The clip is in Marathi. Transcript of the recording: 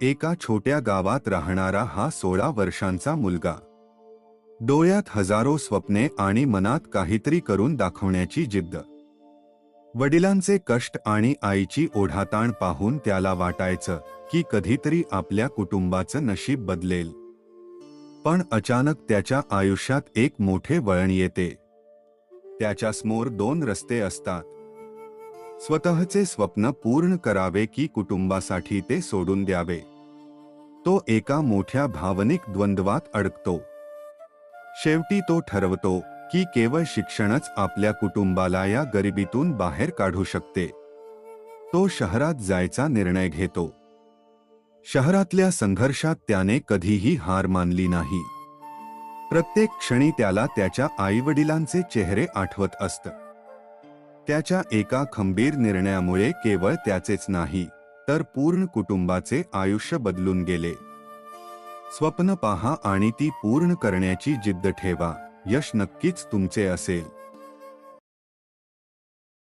एका छोट्या गावात राहणारा हा 16 वर्षांचा मुलगा. डोळ्यात हजारो स्वप्ने आणि मनात काहीतरी करून दाखवण्याची जिद्द. वडिलांचे कष्ट आणि आईची ओढाताण पाहून त्याला वाटायचं की कधीतरी आपल्या कुटुंबाचं नशीब बदलेल. पण अचानक त्याच्या आयुष्यात एक मोठे वळण येते. त्याच्यासमोर दोन रस्ते असतात. स्वतःचे स्वप्न पूर्ण करावे की कुटुंबासाठी ते सोडून द्यावे. तो एका मोठ्या भावनिक द्वंद्वात अडकतो. शेवटी तो ठरवतो की केवळ शिक्षणच आपल्या कुटुंबाला या गरिबीतून बाहेर काढू शकते. तो शहरात जायचा निर्णय घेतो. शहरातल्या संघर्षात त्याने कधीही हार मानली नाही. प्रत्येक क्षणी त्याला त्याच्या आईवडिलांचे चेहरे आठवत असत. त्याच्या एका खंबीर निर्णयामुळे केवळ त्याचेच नाही तर पूर्ण कुटुंबाचे आयुष्य बदलून गेले. स्वप्न पहा आणि ती पूर्ण करण्याची जिद्द ठेवा. यश नक्कीच तुमचे असेल.